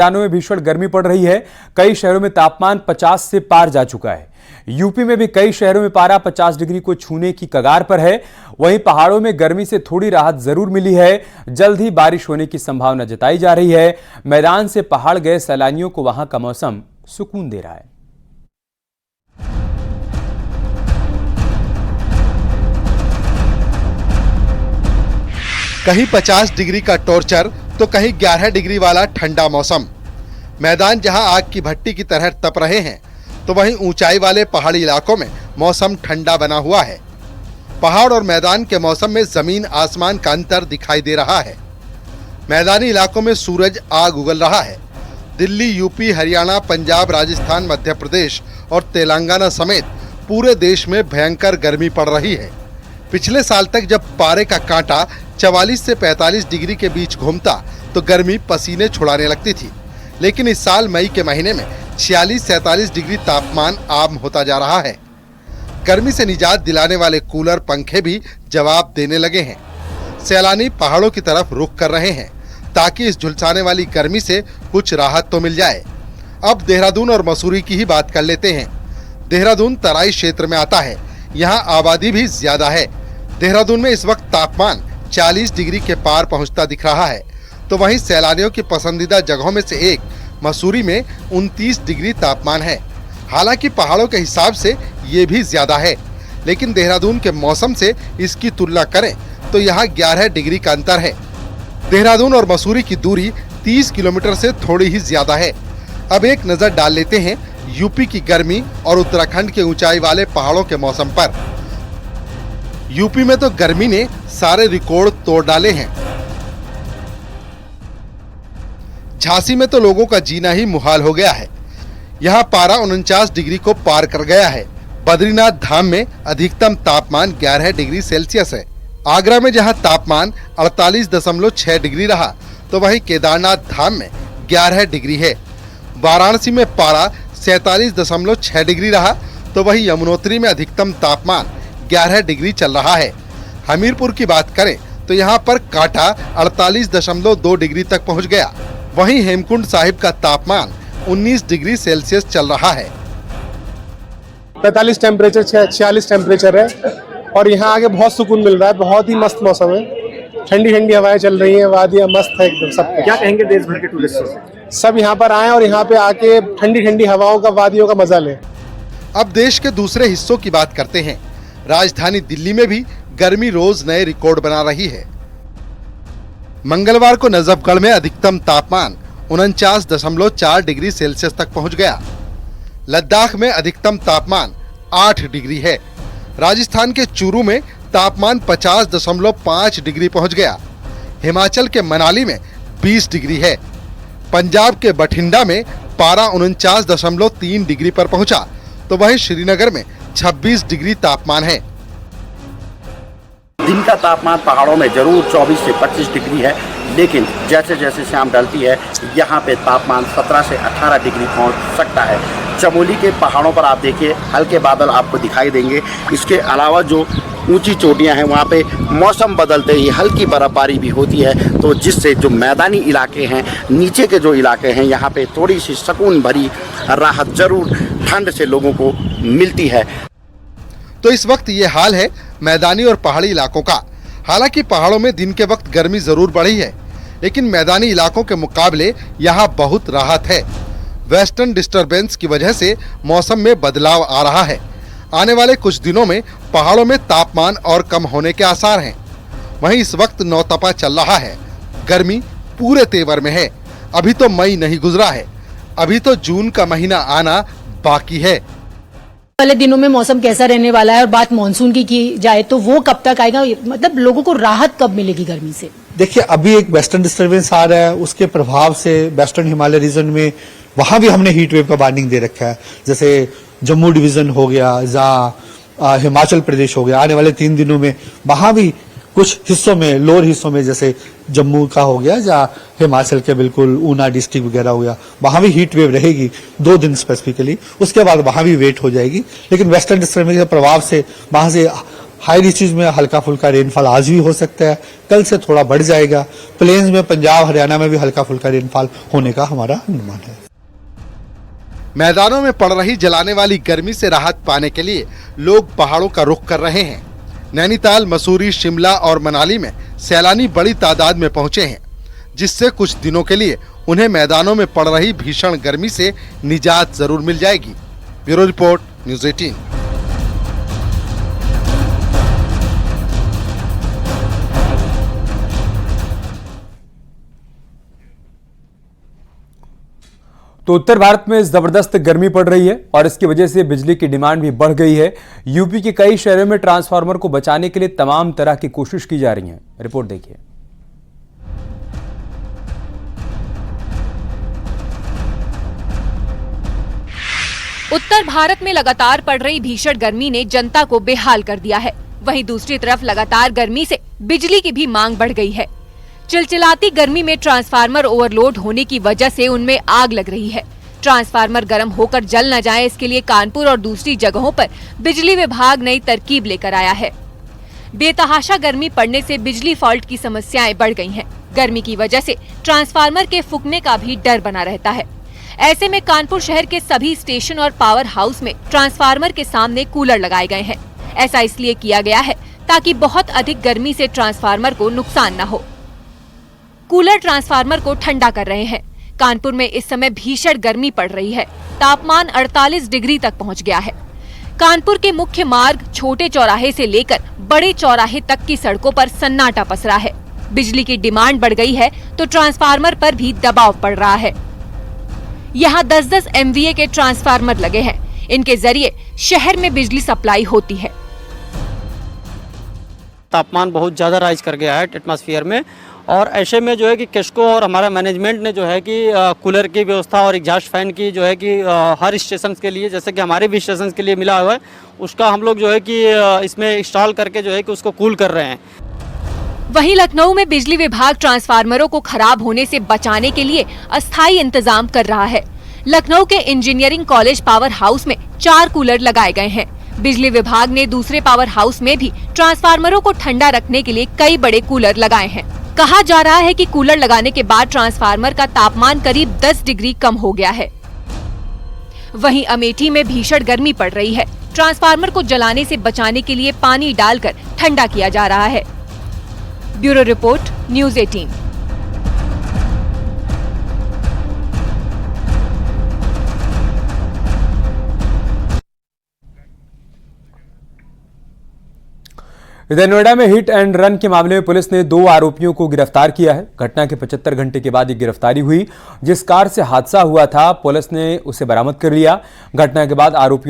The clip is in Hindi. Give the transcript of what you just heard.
मैदानों में भीषण गर्मी पड़ रही है। कई शहरों में तापमान 50 से पार जा चुका है। यूपी में भी कई शहरों में पारा 50 डिग्री को छूने की कगार पर है। वहीं पहाड़ों में गर्मी से थोड़ी राहत जरूर मिली है। जल्द ही बारिश होने की संभावना जताई जा रही है। मैदान से पहाड़ गए सैलानियों को वहां का मौसम सुकून दे रहा है। कहीं 50 डिग्री का टॉर्चर तो कहीं 11 डिग्री वाला ठंडा मौसम। मैदान जहां आग की भट्टी की तरह तप रहे हैं, तो वहीं ऊंचाई वाले पहाड़ी इलाकों में मौसम ठंडा बना हुआ है। पहाड़ और मैदान के मौसम में जमीन आसमान का अंतर दिखाई दे रहा है। मैदानी इलाकों में सूरज आग उगल रहा है। दिल्ली, यूपी, हरियाणा, पंजाब, राजस्थान, मध्य प्रदेश और तेलंगाना समेत पूरे देश में भयंकर गर्मी पड़ रही है। पिछले साल तक जब पारे का कांटा 44 से 45 डिग्री के बीच घूमता तो गर्मी पसीने छुड़ाने लगती थी, लेकिन इस साल मई के महीने में 46-47 डिग्री तापमान आम होता जा रहा है। गर्मी से निजात दिलाने वाले कूलर, पंखे भी जवाब देने लगे हैं। सैलानी पहाड़ों की तरफ रुख कर रहे हैं ताकि इस झुलसाने वाली गर्मी से कुछ राहत तो मिल जाए। अब देहरादून और मसूरी की ही बात कर लेते हैं। देहरादून तराई क्षेत्र में आता है, यहाँ आबादी भी ज्यादा है। देहरादून में इस वक्त तापमान 40 डिग्री के पार पहुंचता दिख रहा है, तो वहीं सैलानियों की पसंदीदा जगहों में से एक मसूरी में 29 डिग्री तापमान है। हालांकि पहाड़ों के हिसाब से ये भी ज्यादा है, लेकिन देहरादून के मौसम से इसकी तुलना करें तो यहाँ 11 डिग्री का अंतर है। देहरादून और मसूरी की दूरी 30 किलोमीटर से थोड़ी ही ज्यादा है। अब एक नजर डाल लेते हैं यूपी की गर्मी और उत्तराखंड के ऊंचाई वाले पहाड़ों के मौसम पर। यूपी में तो गर्मी ने सारे रिकॉर्ड तोड़ डाले हैं। झांसी में तो लोगों का जीना ही मुहाल हो गया है। यहाँ पारा 49 डिग्री को पार कर गया है। बद्रीनाथ धाम में अधिकतम तापमान 11 डिग्री सेल्सियस है। आगरा में जहाँ तापमान 48.6 डिग्री रहा, तो वहीं केदारनाथ धाम में 11 डिग्री है। वाराणसी में पारा 47.6 डिग्री रहा, तो वहीं यमुनोत्री में अधिकतम तापमान 11 डिग्री चल रहा है। हमीरपुर की बात करें तो यहाँ पर कांटा 48.2 डिग्री तक पहुँच गया। वहीं हेमकुंड साहिब का तापमान 19 डिग्री सेल्सियस चल रहा है। 45 टेम्परेचर 46 टेम्परेचर है और यहाँ आके बहुत सुकून मिल रहा है। बहुत ही मस्त मौसम है, ठंडी ठंडी हवाएं चल रही हैं, वादियाँ मस्त है एकदम। सब क्या कहेंगे देश भर के टूरिस्टों से? सब यहाँ पर आए और यहाँ पे आके ठंडी ठंडी हवाओं का, वादियों का मजा लें। अब देश के दूसरे हिस्सों की बात करते हैं। राजधानी दिल्ली में भी गर्मी रोज नए रिकॉर्ड बना रही है। मंगलवार को नजफगढ़ में अधिकतम तापमान 49.4 डिग्री सेल्सियस तक पहुंच गया। लद्दाख में अधिकतम तापमान 8 डिग्री है। राजस्थान के चूरू में तापमान 50.5 डिग्री पहुंच गया। हिमाचल के मनाली में 20 डिग्री है। पंजाब के बठिंडा में पारा 49.3 डिग्री पर पहुंचा, तो वहीं श्रीनगर में 26 डिग्री तापमान है। दिन का तापमान पहाड़ों में जरूर 24 से 25 डिग्री है, लेकिन जैसे जैसे शाम ढलती है यहाँ पे तापमान 17 से 18 डिग्री पहुँच सकता है। चमोली के पहाड़ों पर आप देखिए हल्के बादल आपको दिखाई देंगे। इसके अलावा जो ऊंची चोटियां हैं वहाँ पे मौसम बदलते ही हल्की बर्फबारी भी होती है, तो जिससे जो मैदानी इलाके हैं, नीचे के जो इलाके हैं, यहाँ पे थोड़ी सी सुकून भरी राहत जरूर ठंड से लोगों को मिलती है। तो इस वक्त ये हाल है मैदानी और पहाड़ी इलाकों का। हालांकि पहाड़ों में दिन के वक्त गर्मी जरूर बढ़ी है, लेकिन मैदानी इलाकों के मुकाबले यहाँ बहुत राहत है। वेस्टर्न डिस्टरबेंस की वजह से मौसम में बदलाव आ रहा है। आने वाले कुछ दिनों में पहाड़ों में तापमान और कम होने के आसार हैं। वहीं इस वक्त नौतपा चल रहा है। गर्मी पूरे तेवर में है। अभी तो मई नहीं गुजरा है, अभी तो जून का महीना आना बाकी है। वाले दिनों में मौसम कैसा रहने वाला है और बात मानसून की जाए तो वो कब तक आएगा, मतलब लोगों को राहत कब मिलेगी गर्मी से? देखिए, अभी एक वेस्टर्न डिस्टर्बेंस आ रहा है, उसके प्रभाव से वेस्टर्न हिमालय रीजन में वहां भी हमने हीट वेव का वार्निंग दे रखा है। जैसे जम्मू डिवीजन हो गया, जहाँ हिमाचल प्रदेश हो गया, आने वाले 3 दिनों में वहां भी कुछ हिस्सों में, लोअर हिस्सों में, जैसे जम्मू का हो गया, जहाँ हिमाचल के बिल्कुल ऊना डिस्ट्रिक्ट वगैरह हो गया, वहां भी हीट वेव रहेगी 2 दिन स्पेसिफिकली। उसके बाद वहां भी वेट हो जाएगी, लेकिन वेस्टर्न डिस्टर्बेंस के प्रभाव से वहां से हाई रीचेज में हल्का फुल्का रेनफॉल आज भी हो सकता है, कल से थोड़ा बढ़ जाएगा। प्लेन्स में पंजाब हरियाणा में भी हल्का फुल्का रेनफॉल होने का हमारा अनुमान है। मैदानों में पड़ रही जलाने वाली गर्मी से राहत पाने के लिए लोग पहाड़ों का रुख कर रहे हैं। नैनीताल, मसूरी, शिमला और मनाली में सैलानी बड़ी तादाद में पहुंचे हैं, जिससे कुछ दिनों के लिए उन्हें मैदानों में पड़ रही भीषण गर्मी से निजात जरूर मिल जाएगी। Bureau report, news 18। तो उत्तर भारत में जबरदस्त गर्मी पड़ रही है और इसकी वजह से बिजली की डिमांड भी बढ़ गई है। यूपी के कई शहरों में ट्रांसफार्मर को बचाने के लिए तमाम तरह की कोशिश की जा रही है। रिपोर्ट देखिए। उत्तर भारत में लगातार पड़ रही भीषण गर्मी ने जनता को बेहाल कर दिया है। वहीं दूसरी तरफ लगातार गर्मी से बिजली की भी मांग बढ़ गई है। चिलचिलाती गर्मी में ट्रांसफार्मर ओवरलोड होने की वजह से उनमें आग लग रही है। ट्रांसफार्मर गर्म होकर जल न जाए, इसके लिए कानपुर और दूसरी जगहों पर बिजली विभाग नई तरकीब लेकर आया है। बेतहाशा गर्मी पड़ने से बिजली फॉल्ट की समस्याएं बढ़ गई हैं। गर्मी की वजह से ट्रांसफार्मर के फूकने का भी डर बना रहता है। ऐसे में कानपुर शहर के सभी स्टेशन और पावर हाउस में ट्रांसफार्मर के सामने कूलर लगाए गए हैं। ऐसा इसलिए किया गया है ताकि बहुत अधिक गर्मी से ट्रांसफार्मर को नुकसान न हो। कूलर ट्रांसफार्मर को ठंडा कर रहे हैं। कानपुर में इस समय भीषण गर्मी पड़ रही है। तापमान 48 डिग्री तक पहुंच गया है। कानपुर के मुख्य मार्ग, छोटे चौराहे से लेकर बड़े चौराहे तक की सड़कों पर सन्नाटा पसरा है। बिजली की डिमांड बढ़ गई है तो ट्रांसफार्मर पर भी दबाव पड़ रहा है। यहाँ 10-10 MVA के ट्रांसफार्मर लगे हैं। इनके जरिए शहर में बिजली सप्लाई होती है। तापमान बहुत ज़्यादा राइज कर गया है एटमॉस्फेयर में, और ऐसे में जो है कि किस्को और हमारा मैनेजमेंट ने जो है कि कूलर की व्यवस्था और एग्जॉस्ट फैन की जो है कि हर स्टेशन के लिए, जैसे कि हमारे भी स्टेशन के लिए मिला हुआ है, उसका हम लोग जो है कि इसमें इंस्टॉल करके जो है कि उसको कूल कर रहे हैं। वहीं लखनऊ में बिजली विभाग ट्रांसफार्मरों को खराब होने से बचाने के लिए अस्थायी इंतजाम कर रहा है। लखनऊ के इंजीनियरिंग कॉलेज पावर हाउस में 4 कूलर लगाए गए हैं। बिजली विभाग ने दूसरे पावर हाउस में भी ट्रांसफार्मरों को ठंडा रखने के लिए कई बड़े कूलर लगाए हैं। कहा जा रहा है कि कूलर लगाने के बाद ट्रांसफार्मर का तापमान करीब 10 डिग्री कम हो गया है। वहीं अमेठी में भीषण गर्मी पड़ रही है। ट्रांसफार्मर को जलाने से बचाने के लिए पानी डालकर ठंडा किया जा रहा है। Bureau report, news 18। इधर नोएडा में हिट एंड रन के मामले में पुलिस ने 2 आरोपियों को गिरफ्तार किया है। घटना के 75 घंटे के बाद ये गिरफ्तारी हुई। जिस कार से हादसा हुआ था, पुलिस ने उसे बरामद कर लिया। घटना के बाद आरोपियों